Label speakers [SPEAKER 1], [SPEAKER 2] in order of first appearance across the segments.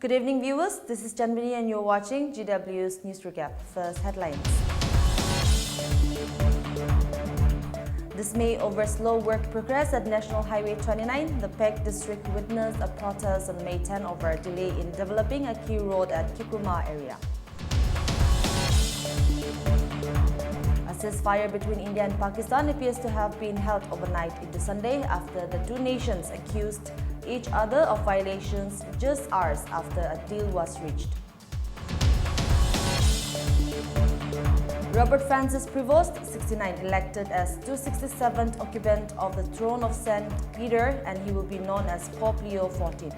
[SPEAKER 1] Good evening, viewers. This is Janvini and you're watching GW's News Recap. First headlines. Dismay over slow work progress at National Highway 29. The Peck district witnessed a protest on May 10 over a delay in developing a key road at Kikruma area. A ceasefire between India and Pakistan appears to have been held overnight into Sunday after the two nations accused each other of violations just hours after a deal was reached. Robert Francis Prevost, 69, elected as 267th occupant of the throne of St. Peter, and he will be known as Pope Leo XIV.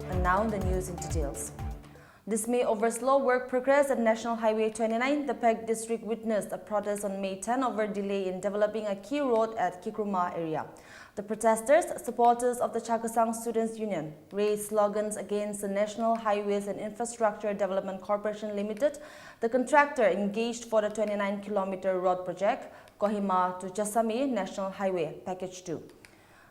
[SPEAKER 1] And now the news in details. Dismay over slow work progress at National Highway 29, the Peck district witnessed a protest on May 10 over delay in developing a key road at Kikruma area. The protesters, supporters of the Chakasang Students' Union, raised slogans against the National Highways and Infrastructure Development Corporation Limited, the contractor engaged for the 29-kilometer road project, Kohima to Jasami National Highway, Package 2.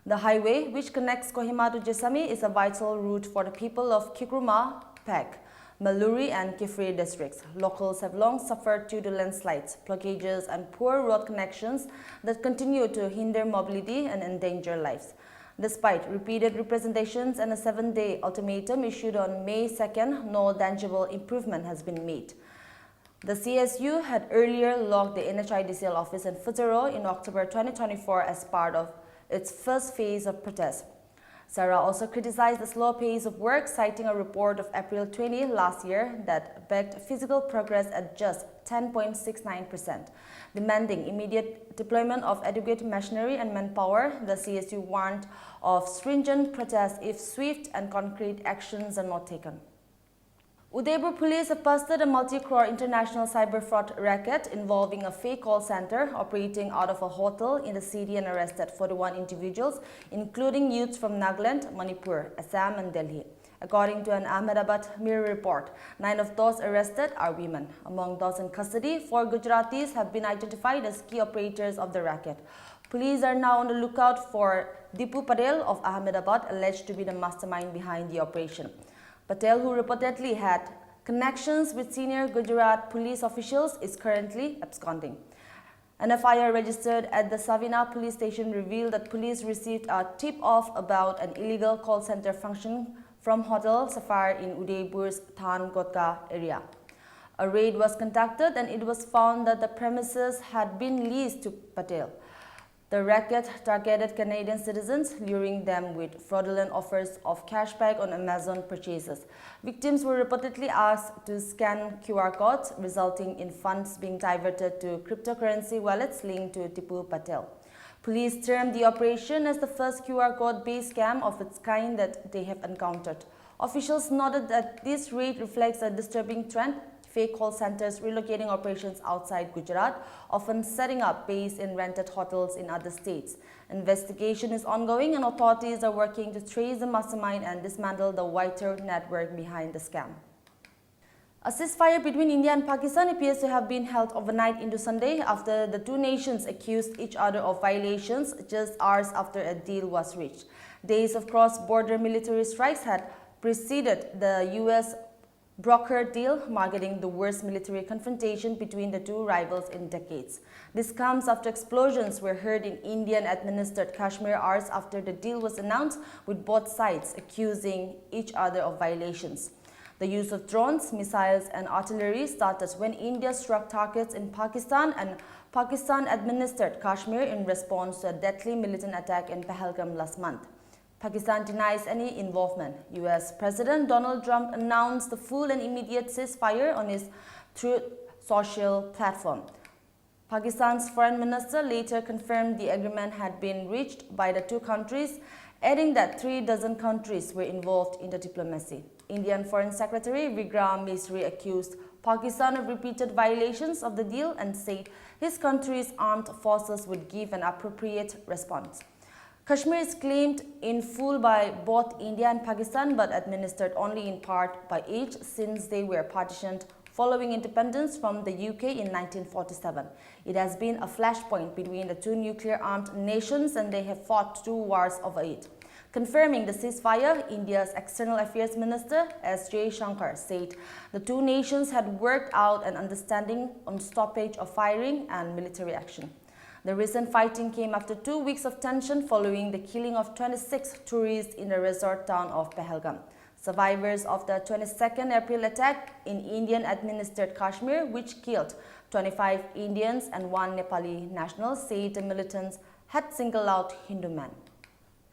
[SPEAKER 1] The highway, which connects Kohima to Jasami, is a vital route for the people of Kikruma, Peck, Maluri and Kifri districts. Locals have long suffered due to landslides, blockages and poor road connections that continue to hinder mobility and endanger lives. Despite repeated representations and a 7-day ultimatum issued on May 2nd, no tangible improvement has been made. The CSU had earlier locked the NHIDCL office in Futuro in October 2024 as part of its first phase of protest. Sarah also criticized the slow pace of work, citing a report of April 20 last year that backed physical progress at just 10.69%. Demanding immediate deployment of adequate machinery and manpower, the CSU warned of stringent protests if swift and concrete actions are not taken. Udaipur police have busted a multi-crore international cyber fraud racket involving a fake call center operating out of a hotel in the city and arrested 41 individuals, including youths from Nagaland, Manipur, Assam and Delhi. According to an Ahmedabad Mirror report, 9 of those arrested are women. Among those in custody, 4 Gujaratis have been identified as key operators of the racket. Police are now on the lookout for Dipu Patel of Ahmedabad, alleged to be the mastermind behind the operation. Patel, who reportedly had connections with senior Gujarat police officials, is currently absconding. An FIR registered at the Savina police station revealed that police received a tip-off about an illegal call center function from Hotel Sapphire in Udaipur's Than Gotka area. A raid was conducted and it was found that the premises had been leased to Patel. The racket targeted Canadian citizens, luring them with fraudulent offers of cashback on Amazon purchases. Victims were reportedly asked to scan QR codes, resulting in funds being diverted to cryptocurrency wallets linked to Tipu Patel. Police termed the operation as the first QR code-based scam of its kind that they have encountered. Officials noted that this raid reflects a disturbing trend. Fake call centers relocating operations outside Gujarat, often setting up base in rented hotels in other states. Investigation is ongoing and authorities are working to trace the mastermind and dismantle the whiter network behind the scam. A ceasefire between India and Pakistan appears to have been held overnight into Sunday after the two nations accused each other of violations just hours after a deal was reached. Days of cross-border military strikes had preceded the U.S. brokered deal, marking the worst military confrontation between the two rivals in decades. This comes after explosions were heard in Indian-administered Kashmir hours after the deal was announced, with both sides accusing each other of violations. The use of drones, missiles and artillery started when India struck targets in Pakistan and Pakistan-administered Kashmir in response to a deadly militant attack in Pahalgam last month. Pakistan denies any involvement. U.S. President Donald Trump announced the full and immediate ceasefire on his Truth Social platform. Pakistan's foreign minister later confirmed the agreement had been reached by the two countries, adding that 36 countries were involved in the diplomacy. Indian Foreign Secretary Vikram Misri accused Pakistan of repeated violations of the deal and said his country's armed forces would give an appropriate response. Kashmir is claimed in full by both India and Pakistan, but administered only in part by each since they were partitioned following independence from the UK in 1947. It has been a flashpoint between the two nuclear-armed nations and they have fought two wars over it. Confirming the ceasefire, India's External Affairs Minister S. Jaishankar said the two nations had worked out an understanding on stoppage of firing and military action. The recent fighting came after 2 weeks of tension following the killing of 26 tourists in the resort town of Pahalgam. Survivors of the 22nd April attack in Indian-administered Kashmir, which killed 25 Indians and 1 Nepali national, said the militants had singled out Hindu men.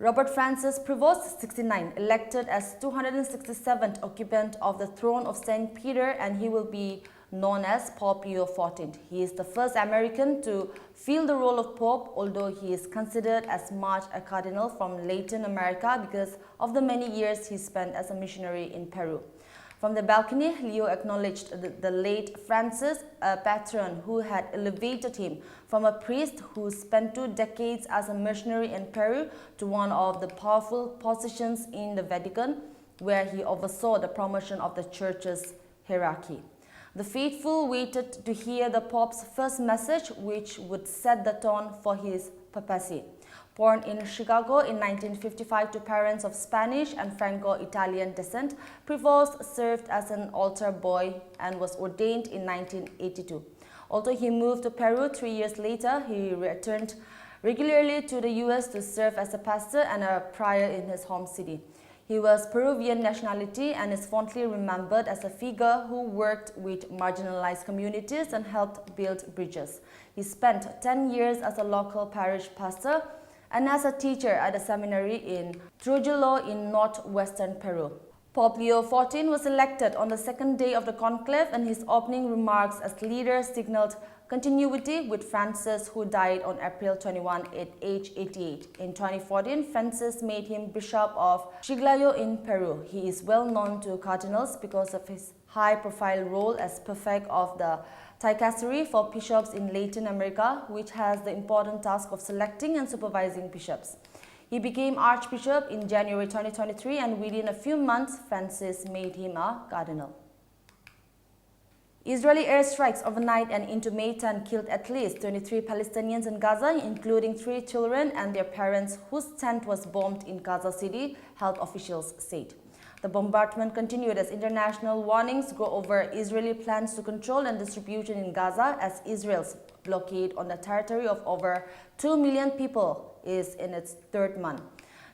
[SPEAKER 1] Robert Francis Prevost, 69, elected as 267th occupant of the throne of St. Peter, and he will be known as Pope Leo XIV. He is the first American to fill the role of Pope, although he is considered as much a cardinal from Latin America because of the many years he spent as a missionary in Peru. From the balcony, Leo acknowledged the late Francis, a patron who had elevated him from a priest who spent 2 decades as a missionary in Peru to one of the powerful positions in the Vatican, where he oversaw the promotion of the church's hierarchy. The faithful waited to hear the Pope's first message, which would set the tone for his papacy. Born in Chicago in 1955 to parents of Spanish and Franco-Italian descent, Prevost served as an altar boy and was ordained in 1982. Although he moved to Peru 3 years later, he returned regularly to the US to serve as a pastor and a prior in his home city. He was Peruvian nationality and is fondly remembered as a figure who worked with marginalized communities and helped build bridges. He spent 10 years as a local parish pastor and as a teacher at a seminary in Trujillo in northwestern Peru. Pope Leo XIV was elected on the second day of the conclave, and his opening remarks as leader signaled continuity with Francis, who died on April 21 at age 88. In 2014, Francis made him Bishop of Chiclayo in Peru. He is well known to cardinals because of his high-profile role as prefect of the dicastery for bishops in Latin America, which has the important task of selecting and supervising bishops. He became Archbishop in January 2023, and within a few months, Francis made him a cardinal. Israeli airstrikes overnight and into May 10 killed at least 23 Palestinians in Gaza, including 3 children and their parents whose tent was bombed in Gaza City, health officials said. The bombardment continued as international warnings grow over Israeli plans to control and distribution in Gaza as Israel's blockade on the territory of over 2 million people is in its 3rd month.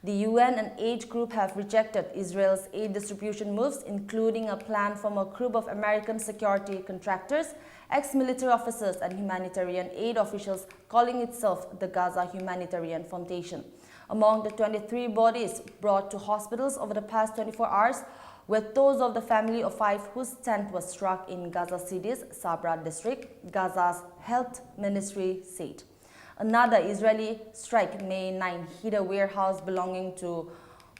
[SPEAKER 1] The UN and aid group have rejected Israel's aid distribution moves, including a plan from a group of American security contractors, ex-military officers and humanitarian aid officials calling itself the Gaza Humanitarian Foundation. Among the 23 bodies brought to hospitals over the past 24 hours were those of the family of 5 whose tent was struck in Gaza City's Sabra district, Gaza's health ministry said. Another Israeli strike May 9 hit a warehouse belonging to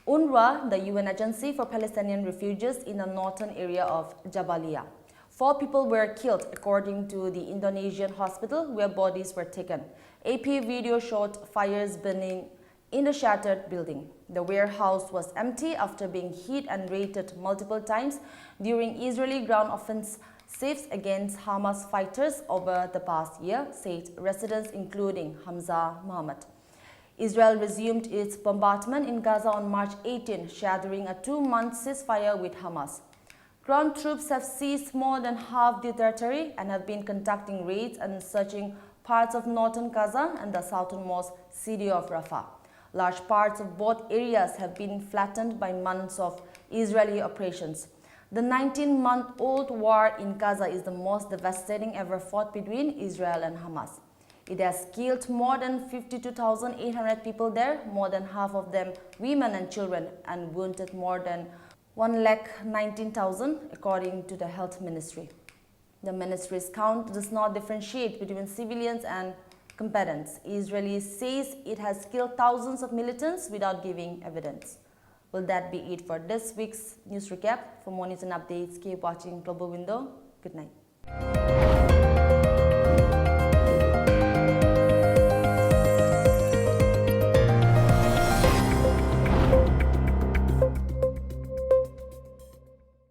[SPEAKER 1] UNRWA, the UN agency for Palestinian refugees in the northern area of Jabalia. 4 people were killed, according to the Indonesian hospital where bodies were taken. AP video showed fires burning in the shattered building. The warehouse was empty after being hit and raided multiple times during Israeli ground offensives against Hamas fighters over the past year, said residents including Hamza Mohammed. Israel resumed its bombardment in Gaza on March 18, shattering a 2-month ceasefire with Hamas. Ground troops have seized more than half the territory and have been conducting raids and searching parts of northern Gaza and the southernmost city of Rafah. Large parts of both areas have been flattened by months of Israeli operations. The 19-month-old war in Gaza is the most devastating ever fought between Israel and Hamas. It has killed more than 52,800 people there, more than half of them women and children, and wounded more than 119,000, according to the health ministry. The ministry's count does not differentiate between civilians and combatants. Israel says it has killed thousands of militants without giving evidence. Well, that be it for this week's news recap. For more news and updates, keep watching Global Window. Good night.